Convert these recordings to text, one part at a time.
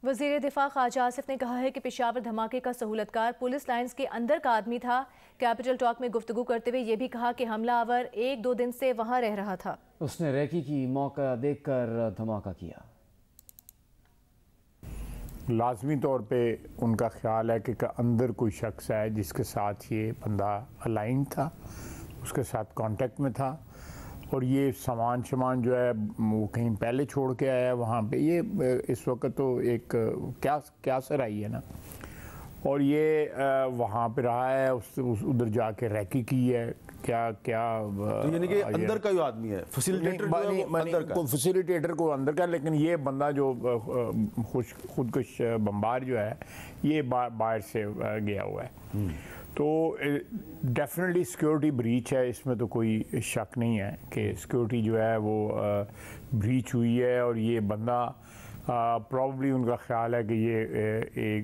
वज़ीर दिफा ख्वाजा आसिफ ने कहा है कि पेशावर धमाके का सहूलतकार पुलिस लाइन्स के अंदर का आदमी था। कैपिटल टॉक में गुफ्तगू करते हुए ये भी कहा कि हमलावर 1-2 दिन से वहां रह रहा था। उसने रैकी की मौका देखकर धमाका किया। लाजमी तौर पे उनका ख्याल है कि अंदर कोई शख्स है जिसके साथ ये बंदा अलाइन था, उसके साथ कांटेक्ट में था और ये सामान जो है वो कहीं पहले छोड़ के आया है वहाँ पे। ये इस वक्त तो एक क्या सराही है ना, और ये वहाँ पे रहा है, उधर जाके रैकी की है। क्या तो यानी कि अंदर का जो आदमी है फैसिलिटेटर को अंदर का, लेकिन ये बंदा जो खुदकुश बम्बार जो है ये बाहर से गया हुआ है। तो डेफिनेटली सिक्योरिटी ब्रीच है, इसमें तो कोई शक नहीं है कि सिक्योरिटी जो है वो ब्रीच हुई है। और ये बंदा प्रॉब्ली उनका ख्याल है कि ये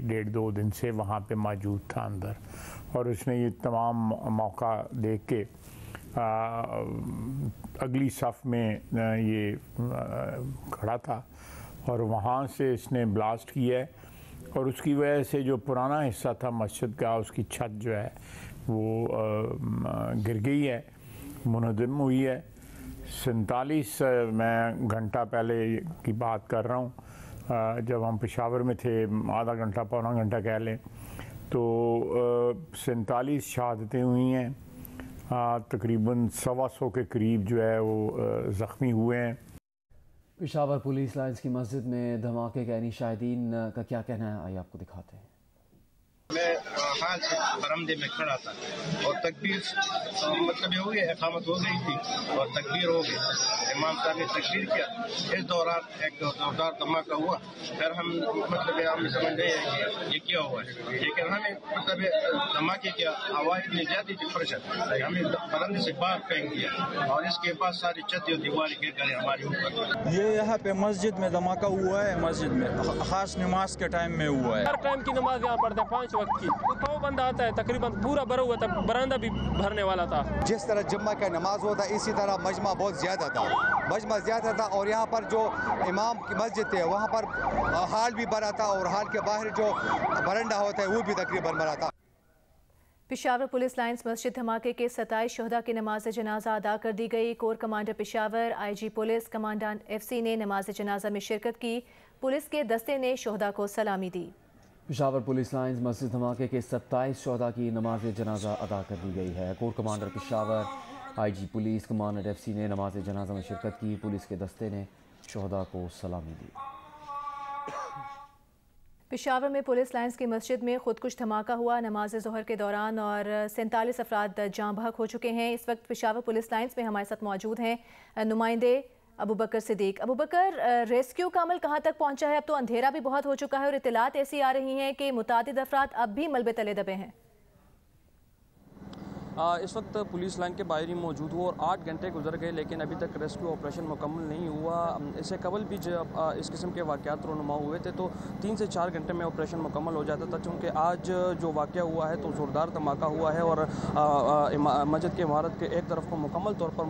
1-1.5-2 दिन से वहाँ पे मौजूद था अंदर, और उसने ये तमाम मौका देख के अगली सफ़ में ये खड़ा था और वहाँ से इसने ब्लास्ट किया है। और उसकी वजह से जो पुराना हिस्सा था मस्जिद का, उसकी छत जो है वो गिर गई है, मुनहदम हुई है। 47 मैं घंटा पहले की बात कर रहा हूँ, जब हम पेशावर में थे, आधा घंटा पौना घंटा कह लें, तो 47 शहादतें हुई हैं। तकरीबन 125 के करीब जो है वो ज़ख्मी हुए हैं। पेशावर पुलिस लाइन्स की मस्जिद में धमाके के यानी शाहिदीन का क्या कहना है, आइए आपको दिखाते हैं। मैं हाल से बरामदे में खड़ा था और तकबीर मतलब हो गई, इकामत हो गई थी और तकबीर हो गई। इमाम साहब ने तकबीर किया, इस दौरान एक जोरदार धमाका हुआ। फिर हम हम समझ रहे हैं कि ये क्या हुआ है, लेकिन हमें धमाके की आवाज़ इतनी ज़्यादा थी, प्रेशर हमें बरामदे से बाहर फेंक दिया और इसके बाद सारी छत और दीवार गिर कर हमारे ऊपर। ये यहाँ पे मस्जिद में धमाका हुआ है, मस्जिद में खास नमाज के टाइम में हुआ है। हर टाइम की नमाज यहाँ पढ़ते हैं 5 वक्त की, तो बंदा आता है तकरीबन पूरा भरा हुआ था, बरामदा भी भरने वाला था। जिस तरह जुम्मा का नमाज होता है इसी तरह मजमा बहुत ज़्यादा था, और यहाँ पर जो इमाम की मस्जिद है वहाँ पर हाल भी भरा था और हाल के बाहर जो बरंडा होता है वो भी तकरीबन भरा था। पेशावर पुलिस लाइन्स मस्जिद धमाके के 27 शहदा की नमाज जनाजा अदा कर दी गई। Core commander Peshawar, IG police, commandant FC ने नमाज जनाजा में शिरकत की। पुलिस के दस्ते ने शहदा को सलामी दी। पेशावर पुलिस लाइन्स मस्जिद धमाके के 27 शहदा की नमाज जनाजा अदा कर दी गई है। Core commander Peshawar, IG police, commandant FC ने नमाज जनाजा में शिरकत की। पुलिस के दस्ते ने शहदा को सलामी दी। पेशावर में पुलिस लाइन्स की मस्जिद में खुदकुश धमाका हुआ नमाज ज़ोहर के दौरान और 47 अफराद जाँ बहक हो चुके हैं। इस वक्त पेशावर पुलिस लाइन्स में हमारे साथ मौजूद हैं नुमाइंदे अबू बकर सिद्दीक। अबू बकर, रेस्क्यू का अमल कहाँ तक पहुँचा है? अब तो अंधेरा भी बहुत हो चुका है और इत्तलात ऐसी आ रही हैं कि मुतादिद अफराद अब भी मलबे तले दबे हैं। इस वक्त पुलिस लाइन के बाहर ही मौजूद हुआ और 8 घंटे गुजर गए, लेकिन अभी तक रेस्क्यू ऑपरेशन मुकम्मल नहीं हुआ। इससे कबल भी जब इस किस्म के वाक़यात रोनुमा हुए थे तो 3 से 4 घंटे में ऑपरेशन मुकम्मल हो जाता था। चूँकि आज जो वाक़या हुआ है तो ज़ोरदार धमाका हुआ है और मस्जिद की इमारत के एक तरफ को मुकम्मल तौर पर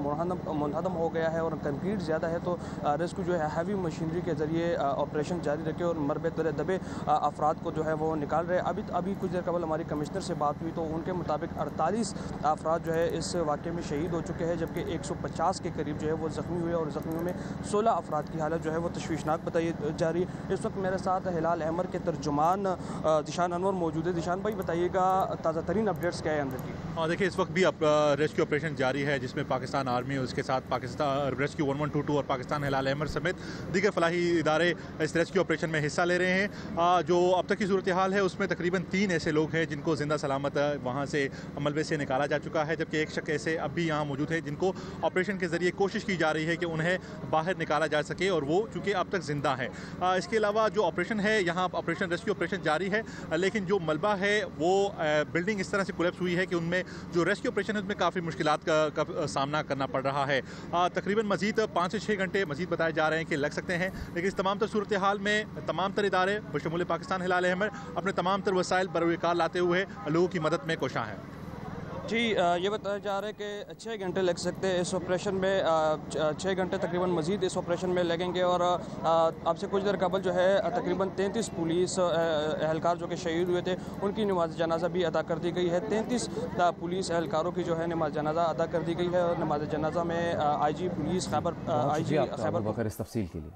मुनहदम हो गया है और कंक्रीट ज़्यादा है, तो रेस्क्यू जो है हैवी मशीनरी के ज़रिए ऑपरेशन जारी रखे और मलबे तले दबे अफराद को जो है वो निकाल रहे। अभी कुछ देर कबल हमारी कमिश्नर से बात हुई तो उनके मुताबिक 48 अफराद जो है इस वाक़े में शहीद हो चुके हैं, जबकि 150 के करीब जो है वो ज़ख्मी हुए और ज़ख्मियों में 16 अफराद की हालत जो है वो तशवीशनाक बताई जा रही है। इस वक्त मेरे साथ हिलाल अहमर के तर्जुमान दिशान अनवर मौजूद है। दिशान भाई, बताइएगा ताज़ा तरीन अपडेट्स क्या है अंदर की? देखिए, इस वक्त भी रेस्क्यू ऑपरेशन जारी है जिसमें पाकिस्तान आर्मी, उसके साथ पाकिस्तान रेस्क्यू 1122 और पाकिस्तान हिलाल अहमर समेत दीगर फलाही इदारे इस रेस्क्यू ऑपरेशन में हिस्सा ले रहे हैं। जो अब तक की सूरत हाल है उसमें तकरीबन 3 ऐसे लोग हैं जिनको जिंदा सलामत वहाँ से मलबे से निकाला जा चुका है, जबकि एक शख्स ऐसे अब भी यहाँ मौजूद है जिनको ऑपरेशन के जरिए कोशिश की जा रही है कि उन्हें बाहर निकाला जा सके और वो चूँकि अब तक जिंदा है। इसके अलावा जो ऑपरेशन है यहाँ ऑपरेशन रेस्क्यू ऑपरेशन जारी है, लेकिन जो मलबा है वो बिल्डिंग इस तरह से कोलैप्स हुई है कि उनमें जो रेस्क्यू ऑपरेशन है उसमें काफ़ी मुश्किलात का सामना करना पड़ रहा है। तकरीबन मजीद 5 से 6 घंटे मजीद बताए जा रहे हैं कि लग सकते हैं, लेकिन इस तमाम तर सूरत हाल में तमाम तर इदारे बशमूल पाकिस्तान हिलाल अहमर अपने तमाम तर वसाइल बरोकार लाते हुए लोगों की मदद में कोशां हैं। जी ये बताया जा रहा है कि 6 घंटे लग सकते हैं इस ऑपरेशन में, 6 घंटे तकरीबन मज़ीद इस ऑपरेशन में लगेंगे। और अब से कुछ देर कबल जो है तकरीबन 33 पुलिस एहलकार जो कि शहीद हुए थे उनकी नमाज जनाजा भी अदा कर दी गई है। 33 पुलिस एहलकारों की जो है नमाज जनाजा अदा कर दी गई है। और नमाज जनाजा में IG पुलिस खैबर इस तफसील के लिए।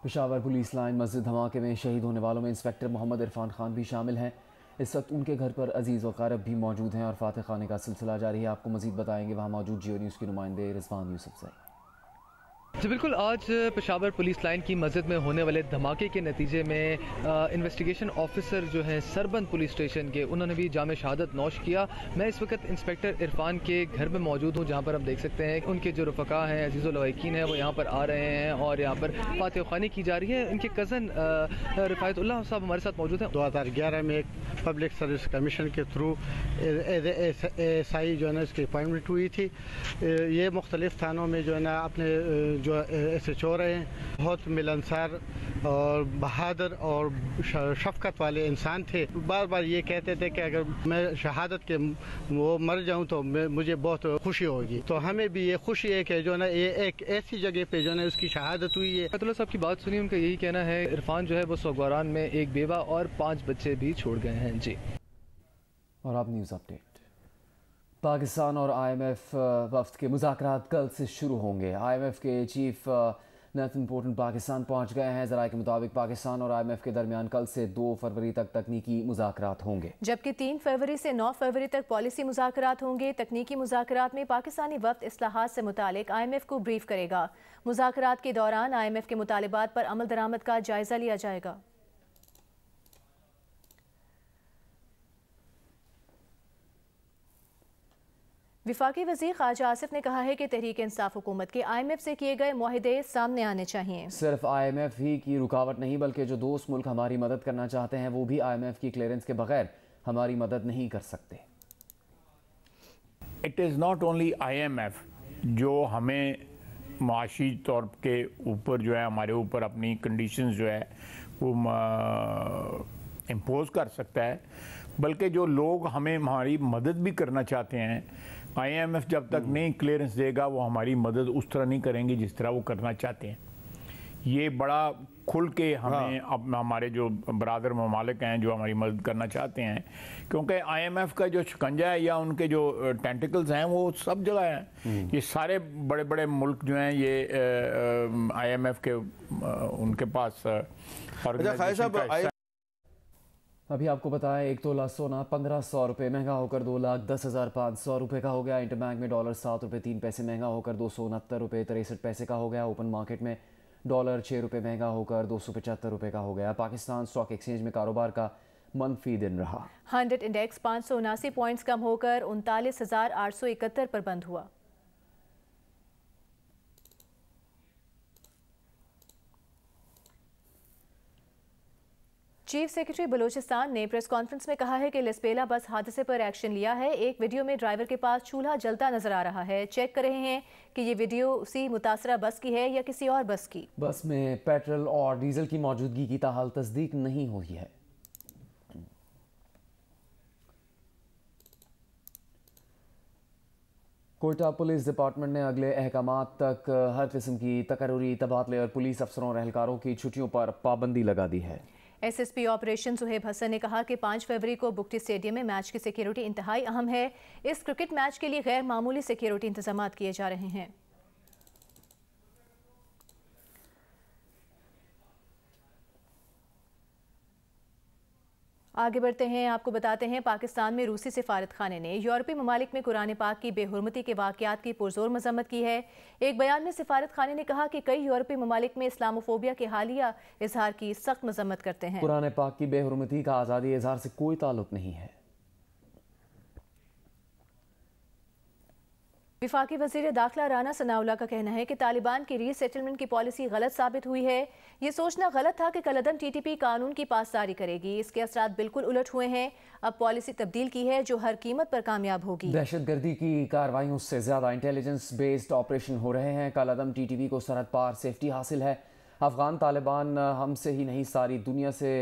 पेशावर पुलिस लाइन मस्जिद धमाके में शहीद होने वालों में इंस्पेक्टर मोहम्मद इरफान खान भी शामिल हैं। इस वक्त उनके घर पर अजीज़ व कारब भी मौजूद हैं और फातह खाने का सिलसिला जारी है। आपको मजीद बताएंगे वहाँ मौजूद जियो न्यूज़ के नुमाइंदे रिजवान यूसुफ से। जी बिल्कुल, आज पेशावर पुलिस लाइन की मस्जिद में होने वाले धमाके के नतीजे में इन्वेस्टिगेशन ऑफिसर जो हैं सरबंद पुलिस स्टेशन के, उन्होंने भी जाम शहादत नौश किया। मैं इस वक्त इंस्पेक्टर इरफान के घर में मौजूद हूँ, जहाँ पर हम देख सकते हैं उनके जो रफ़का हैं, अजीज़ लवाकिन हैं, वो यहाँ पर आ रहे हैं और यहाँ पर फातह ख़्वानी की जा रही है। इनके कज़न रिफ़ायतुल्लाह साहब हमारे साथ मौजूद हैं। 2011 में एक पब्लिक सर्विस कमीशन के थ्रू SI जो है ना इसकी अपॉइंटमेंट हुई थी। ये मुख्तलिफ़ थानों में जो है ना अपने जो SHO रहे हैं, बहुत मिलनसार और बहादुर और शफकत वाले इंसान थे। बार बार ये कहते थे कि अगर मैं शहादत के वो मर जाऊं तो मुझे बहुत खुशी होगी। तो हमें भी ये खुशी है कि जो है ना ये एक ऐसी जगह पे जो है ना उसकी शहादत हुई है। अब्दुल्ला साहब की बात सुनी, उनका यही कहना है इरफान जो है वो सोगवारान में एक बेवा और 5 बच्चे भी छोड़ गए हैं। जी, और अब न्यूज़ अपडेट। पाकिस्तान और IMF वफ्द के मुज़ाकरात कल से शुरू होंगे। IMF के चीफ नेथन पोर्टन पाकिस्तान पहुंच गए हैं। ज़राए के मुताबिक पाकिस्तान और IMF के दरमियान कल से 2 फरवरी तक तकनीकी मुज़ाकरात होंगे, जबकि 3 फरवरी से 9 फरवरी तक पॉलिसी मुज़ाकरात होंगे। तकनीकी मुज़ाकरात में पाकिस्तानी वफ्द इस्लाहात से मुतालिक IMF को ब्रीफ करेगा। मुज़ाकरात के दौरान IMF के मुतालिबात पर अमल दरामद का जायज़ा लिया जाएगा। विफाकी वज़ीर ख्वाजा आसिफ ने कहा है कि तहरीक इंसाफ हुकूमत के IMF से किए गए मुआहदे सामने आने चाहिए। सिर्फ IMF ही की रुकावट नहीं, बल्कि जो दोस्त मुल्क हमारी मदद करना चाहते हैं वो भी IMF की क्लियरेंस के बगैर हमारी मदद नहीं कर सकते। It is not only IMF जो हमें माशी तौर के ऊपर जो है हमारे ऊपर अपनी कंडीशंस जो है वो इम्पोज कर सकता है, बल्कि जो लोग हमें हमारी मदद भी करना चाहते हैं, IMF जब तक नहीं क्लियरेंस देगा वो हमारी मदद उस तरह नहीं करेंगे जिस तरह वो करना चाहते हैं। ये बड़ा खुल के हमें हमारे जो बरादर ममालिक हैं जो हमारी मदद करना चाहते हैं, क्योंकि IMF का जो शिकंजा है या उनके जो टेंटिकल्स हैं वो सब जगह हैं। ये सारे बड़े बड़े मुल्क जो हैं ये IMF के उनके पास अभी आपको बताएं, 1 तोला सोना 1500 रुपये महंगा होकर 2,10,500 रुपये का हो गया। इंटरबैंक में डॉलर 7 रुपये 3 पैसे महंगा होकर 269 रुपये 63 पैसे का हो गया। ओपन मार्केट में डॉलर 6 रुपये महंगा होकर 275 रुपये का हो गया। पाकिस्तान स्टॉक एक्सचेंज में कारोबार का मनफी दिन रहा। 100 इंडेक्स 579 पॉइंट्स कम होकर 39,871 पर बंद हुआ। चीफ सेक्रेटरी बलूचिस्तान ने प्रेस कॉन्फ्रेंस में कहा है कि लसबेला बस हादसे पर एक्शन लिया है। एक वीडियो में ड्राइवर के पास चूल्हा जलता नजर आ रहा है। चेक कर रहे हैं कि ये वीडियो उसी मुतासरा बस की है या किसी और बस की। बस में पेट्रोल और डीजल की मौजूदगी की ताहाल तस्दीक नहीं हुई है। कोयटा पुलिस डिपार्टमेंट ने अगले अहकामात तक हर किस्म की तकर्री तबादले और पुलिस अफसरों और एहलकारों की छुट्टियों पर पाबंदी लगा दी है। SSP ऑपरेशन सुहेब हसन ने कहा कि 5 फरवरी को बुगटी स्टेडियम में मैच की सिक्योरिटी इंतहाई अहम है। इस क्रिकेट मैच के लिए गैर मामूली सिक्योरिटी इंतजाम किए जा रहे हैं। आगे बढ़ते हैं, आपको बताते हैं पाकिस्तान में रूसी सिफारत खाने ने यूरोपीय ममालिक में कुरान पाक की बेहुरमती के वाक़यात की पुरजोर मजम्मत की है। एक बयान में सिफारत खाने ने कहा कि कई यूरोपीय ममालिक में इस्लामोफोबिया के हालिया इजहार की सख्त मजम्मत करते हैं। कुरान पाक की बेहुरमती का आज़ादी इजहार से कोई ताल्लुक नहीं है। विफाकी वज़ीर दाखिला राना सनाउल्लाह का कहना है कि तालिबान की रीसेटलमेंट की पॉलिसी गलत साबित हुई है। ये सोचना गलत था कि कलअदम TTP कानून की पासदारी करेगी। इसके असरात बिल्कुल उलट हुए हैं। अब पॉलिसी तब्दील की है जो हर कीमत पर कामयाब होगी। दहशतगर्दी की कार्रवाइयों से ज्यादा इंटेलिजेंस बेस्ड ऑपरेशन हो रहे हैं। कलअदम TTP को सरहद पार सेफ्टी हासिल है। अफगान तालिबान हमसे ही नहीं सारी दुनिया से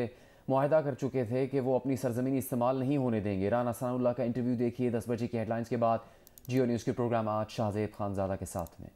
मुआहदा कर चुके थे कि वो अपनी सरजमीन इस्तेमाल नहीं होने देंगे। राना सनाउल्लाह का इंटरव्यू देखिए 10 बजे की हेडलाइंस के बाद जियो न्यूज़ के प्रोग्राम आज शाहजेब खानजादा के साथ में।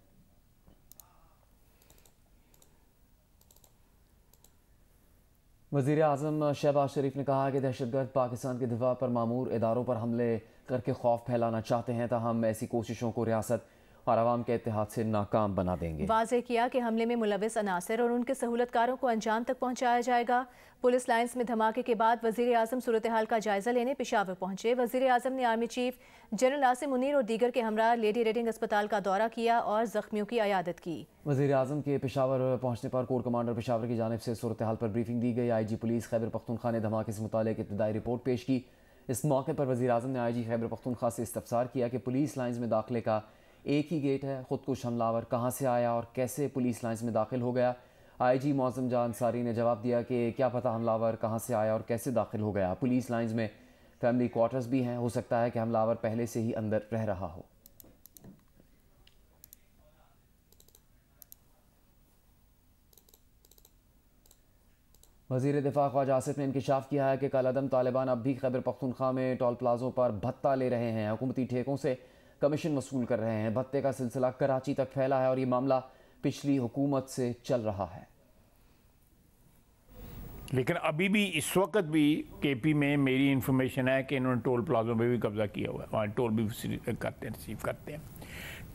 वज़ीर आज़म शहबाज शरीफ ने कहा कि दहशतगर्द पाकिस्तान के दिफा पर मामूर इदारों पर हमले करके खौफ फैलाना चाहते हैं, ताहम ऐसी कोशिशों को रियासत और आवाम के इत्तेहाद से नाकाम बना देंगे। वाज़ेह किया कि हमले में मुलविस अनासर और उनके सहूलतकारों को अंजाम तक पहुँचाया जाएगा। पुलिस लाइन्स में धमाके के बाद वज़ीर आज़म सूरत हाल का जायजा लेने पेशावर पहुंचे। वज़ीर आज़म ने army chief general Asim Munir और दीगर के हमरा लेडी रेडिंग अस्पताल का दौरा किया और जख्मियों की अयादत की। वज़ीर आज़म के पेशावर पहुंचने पर कोर कमांडर पेशावर की जानिब से सूरत हाल पर ब्रीफिंग दी गई। IG पुलिस खैबर पख्तूनख्वा ने धमाके से मुताल्लिक़ इब्तिदाई रिपोर्ट पेश की। इस मौके पर वज़ीर आज़म ने IG खैबर पख्तूनख्वा से इस्तफसार किया कि पुलिस लाइन्स में दाखिले का एक ही गेट है, खुदकुश हमलावर कहाँ से आया और कैसे पुलिस लाइन्स में दाखिल हो गया। IG मौज़म जान अंसारी ने जवाब दिया कि क्या पता हमलावर कहाँ से आया और कैसे दाखिल हो गया। पुलिस लाइन्स में फैमिली क्वार्टर्स भी हैं, हो सकता है कि हमलावर पहले से ही अंदर रह रहा हो। वज़ीर दिफा ख्वाजा आसिफ ने इंकिशाफ किया है कि कालादम तालिबान अब भी खैबर पख्तूनख्वा में टोल प्लाजों पर भत्ता ले रहे हैं, हुकूमती ठेकों से कमीशन वसूल कर रहे हैं। भत्ते का सिलसिला कराची तक फैला है और ये मामला पिछली हुकूमत से चल रहा है। लेकिन अभी भी इस वक्त भी KP में मेरी इंफॉर्मेशन है कि इन्होंने टोल प्लाजों पे भी कब्जा किया हुआ है, वहाँ टोल भी करते हैं, रिसीव करते हैं।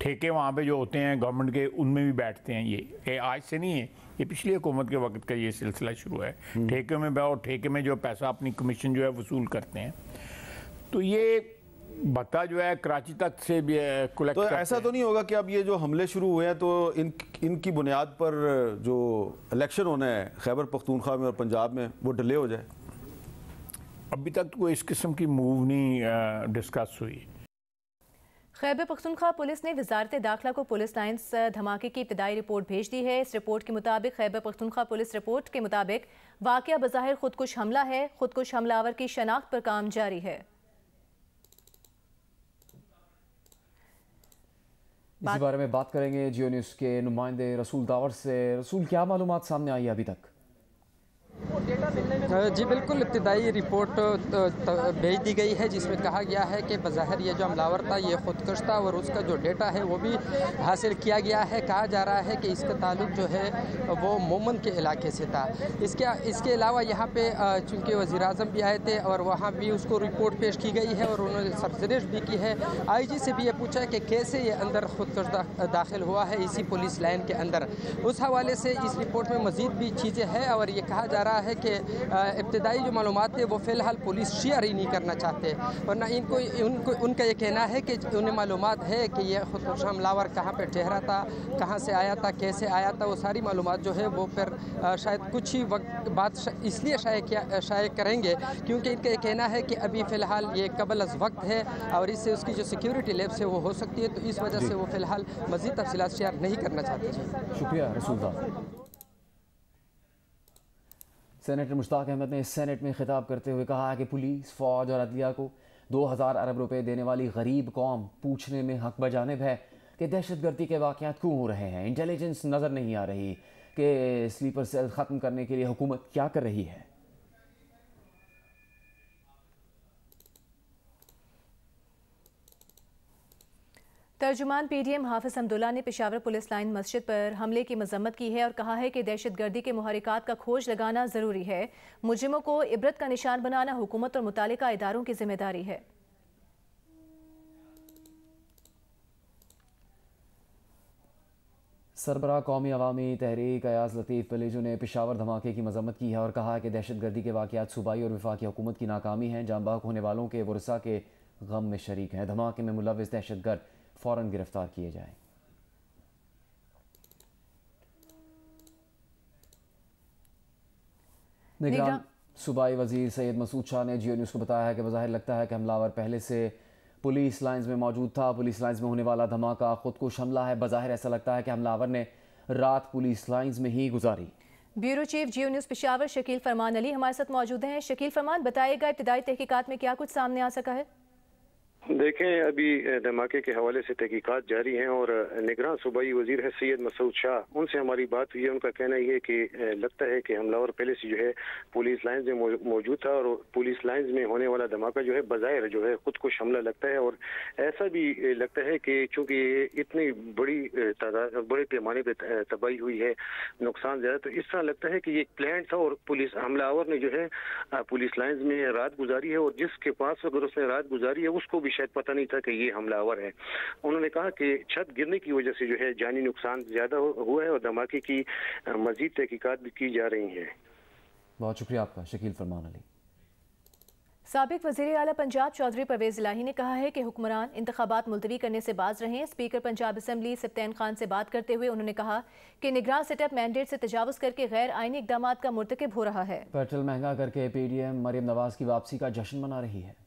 ठेके वहाँ पे जो होते हैं गवर्नमेंट के, उनमें भी बैठते हैं। ये आज से नहीं है, ये पिछली हुकूमत के वक्त का ये सिलसिला शुरू है। ठेके में और ठेके में जो पैसा अपनी कमीशन जो है वसूल करते हैं, तो ये भत्ता जो है कराची तक से भी कलेक्ट तो ऐसा तो नहीं होगा कि अब ये जो हमले शुरू हुए हैं तो इनकी बुनियाद पर जो इलेक्शन होना है खैबर पख्तूनख्वा में और पंजाब में वो डिले हो जाए? अभी तक तो इस किस्म की मूव नहीं डिस्कस हुई। खैबर पख्तूनख्वा पुलिस ने वजारत दाखिला को पुलिस लाइन्स धमाके की इब्तिदाई रिपोर्ट भेज दी है। इस रिपोर्ट के मुताबिक खैबर पख्तूनख्वा पुलिस रिपोर्ट के मुताबिक वाक़या बज़ाहिर खुदकुश हमला है। खुदकुश हमलावर की शनाख्त पर काम जारी है। इसी बारे में बात करेंगे जियो न्यूज़ के नुमाइंदे रसूल दावर से। रसूल, क्या मालूमात सामने आई है अभी तक? जी बिल्कुल, इब्तिदाई रिपोर्ट भेज दी गई है जिसमें कहा गया है कि बज़ाहिर ये जो हमलावर था ये खुदकश था और उसका जो डेटा है वो भी हासिल किया गया है। कहा जा रहा है कि इसका ताल्लुक जो है वो मोमन के इलाके से था। इसके अलावा यहाँ पे चूँकि वज़ीर आज़म भी आए थे और वहाँ भी उसको रिपोर्ट पेश की गई है और उन्होंने सरजरिश भी की है। IG से भी ये पूछा है कि कैसे ये अंदर खुदकश दाखिल हुआ है इसी पुलिस लाइन के अंदर। उस हवाले से इस रिपोर्ट में मज़ीद भी चीज़ें हैं और ये कहा जा रहा है कि इब्तिदाई जो मालूमात थे वो फ़िलहाल पुलिस शेयर ही नहीं करना चाहते, वरना उनका ये कहना है कि उन्हें मालूमात है कि ये खुदकुश हमलावर कहाँ पे ठहरा था, कहाँ से आया था, कैसे आया था। वो सारी मालूमात जो है वो फिर शायद कुछ ही वक्त बाद इसलिए शाये करेंगे क्योंकि इनका ये कहना है कि अभी फ़िलहाल ये कबल अज़ वक्त है और इससे उसकी जो सिक्योरिटी लैब्स है वो हो सकती है, तो इस वजह से वो फ़िलहाल मज़ीद तफसीलात शेयर नहीं करना चाहते। शुक्रिया रसूल। सेनेटर मुश्ताक अहमद ने सेनेट में खिताब करते हुए कहा कि पुलिस, फ़ौज और अदलिया को 2000 अरब रुपए देने वाली गरीब कौम पूछने में हक बजानिब है कि दहशतगर्दी के वाक़यात क्यों हो रहे हैं। इंटेलिजेंस नज़र नहीं आ रही कि स्लीपर सेल ख़त्म करने के लिए हुकूमत क्या कर रही है। तर्जुमान PDM हाफिज हमदुल्ला ने पेशावर पुलिस लाइन मस्जिद पर हमले की मजम्मत की है और कहा है कि दहशतगर्दी के मुहरिकात का खोज लगाना ज़रूरी है। मुजरिमों को इबरत का निशान बनाना हुकूमत और मुतालिका इदारों की जिम्मेदारी है। सरबराह कौमी अवामी तहरीक अयाज लतीफ़ पलेजो ने पेशावर धमाके की मजम्मत की है और कहा कि दहशतगर्दी के वाक़यात सूबाई और वफाकी हुकूमत की नाकामी है। जाँ बहक होने वालों के वरसा के गम में शरीक हैं। धमाके में मुलविस दहशतगर्द फ़ौरन गिरफ्तार किए जाएं। निगरान सूबाई वज़ीर सैयद मसूद शाह ने जियो न्यूज़ को बताया है कि बज़ाहिर लगता है कि हमलावर पहले से पुलिस लाइन्स में मौजूद था। पुलिस लाइन्स में होने वाला धमाका खुदकुश हमला है। बज़ाहिर ऐसा लगता है कि हमलावर ने रात पुलिस लाइन्स में ही गुजारी। ब्यूरो चीफ जियो न्यूज़ पेशावर शकील फरमान अली हमारे साथ मौजूद हैं। शकील फरमान, बताइएगा इब्तिदाई तहकीकात में क्या कुछ सामने आ सका है? देखें, अभी धमाके के हवाले से तहकीकात जारी हैं और निगरान सूबाई वजीर है सैयद मसूद शाह, उनसे हमारी बात हुई है। उनका कहना ये है कि लगता है कि हमलावर पहले से जो है पुलिस लाइंस में मौजूद था और पुलिस लाइंस में होने वाला धमाका जो है बज़ाहिर जो है खुदकुश हमला लगता है। और ऐसा भी लगता है कि चूँकि इतनी बड़ी तादाद बड़े पैमाने पर तबाही हुई है, नुकसान ज़्यादा, तो इस तरह लगता है कि ये प्लान था और पुलिस हमलावर ने जो है पुलिस लाइंस में रात गुजारी है और जिसके पास अगर उसने रात गुजारी है उसको भी शायद पता नहीं था कि ये हमलावर है। उन्होंने कहा कि छत गिरने की वजह से जो है जानी नुकसान ज्यादा हुआ है और धमाके की मजीद तहकीकात भी की जा रही है। बहुत शुक्रिया आपका शकील फरमान अली। साबिक वज़ीर आला पंजाब चौधरी परवेज इलाही ने कहा है कि हुक्मरान इंतखाबात मुलतवी करने से बाज रहें। स्पीकर पंजाब असम्बली सफ्तान खान से बात करते हुए उन्होंने कहा कि निगरान सेटअप मैंडेट से तजावुज़ करके गैर आइनी इक़दामात का मुर्तकिब हो रहा है। पेट्रोल महंगा करके PDM मरियम नवाज की वापसी का जश्न मना रही है।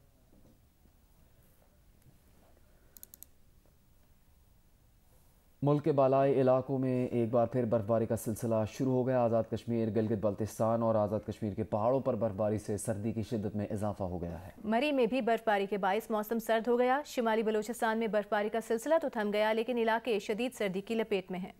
मुल्क के बालाई इलाकों में एक बार फिर बर्फबारी का सिलसिला शुरू हो गया। आज़ाद कश्मीर, गिलगित बल्तिस्तान और आज़ाद कश्मीर के पहाड़ों पर बर्फबारी से सर्दी की शिद्दत में इजाफा हो गया है। मरी में भी बर्फबारी के बाइस मौसम सर्द हो गया। शिमाली बलोचिस्तान में बर्फबारी का सिलसिला तो थम गया, लेकिन इलाके शदीद सर्दी की लपेट में हैं।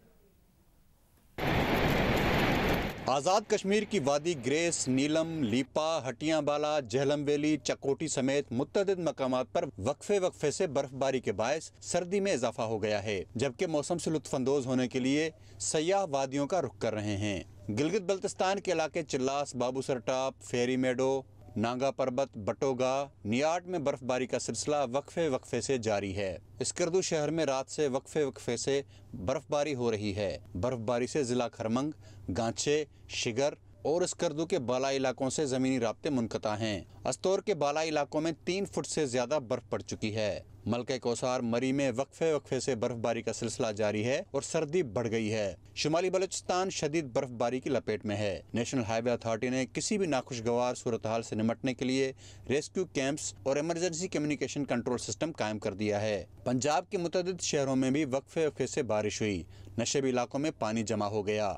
आज़ाद कश्मीर की वादी ग्रेस, नीलम, लीपा, हटियां बाला, जहलम वैली, चकोटी समेत मुतअद्दिद मकामात पर वक्फे से बर्फबारी के बायस सर्दी में इजाफा हो गया है, जबकि मौसम से लुत्फानंदोज होने के लिए सयाह वादियों का रुख कर रहे हैं। गिलगित बल्तिस्तान के इलाके चिल्लास, बाबूसर टॉप, फेरी मेडो, नांगा पर्बत, बटोगा, नियाट में बर्फबारी का सिलसिला वक्फे से जारी है। स्कर्दू शहर में रात से वक्फे से बर्फबारी हो रही है। बर्फबारी से जिला खरमंग, गांचे, शिगर और स्कर्दू के बाला इलाकों से जमीनी राब्ते मुनक़ता हैं। अस्तौर के बाला इलाकों में 3 फुट से ज्यादा बर्फ पड़ चुकी है। मलके कौसार, मरी में वक्फे से बर्फबारी का सिलसिला जारी है और सर्दी बढ़ गई है। शुमाली बलूचिस्तान शदीद बर्फबारी की लपेट में है। नेशनल हाईवे अथॉरिटी ने किसी भी नाखुशगवार सूरत हाल से निमटने के लिए रेस्क्यू कैंप्स और इमरजेंसी कम्युनिकेशन कंट्रोल सिस्टम कायम कर दिया है। पंजाब के मुतअद्दिद शहरों में भी वक्फे से बारिश हुई। नशेबी इलाकों में पानी जमा हो गया।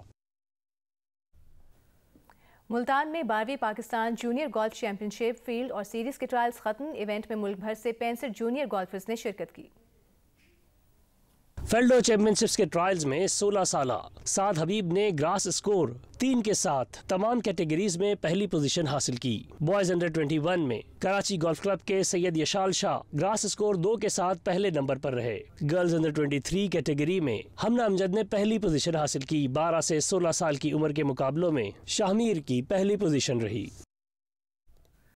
मुल्तान में 12वीं Pakistan junior golf championship field और सीरीज के ट्रायल्स खत्म। इवेंट में मुल्क भर से 65 जूनियर गोल्फर्स ने शिरकत की। फील्ड और चैंपियनशिप्स के ट्रायल्स में 16 साला साद हबीब ने ग्रास स्कोर 3 के साथ तमाम कैटेगरीज में पहली पोजीशन हासिल की। बॉयज अंडर 21 में कराची गोल्फ क्लब के सैयद यशाल शाह ग्रास स्कोर 2 के साथ पहले नंबर पर रहे। गर्ल्स अंडर 23 कैटेगरी में हमना अमजद ने पहली पोजीशन हासिल की। 12 से 16 साल की उम्र के मुकाबलों में शाहमीर की पहली पोजीशन रही।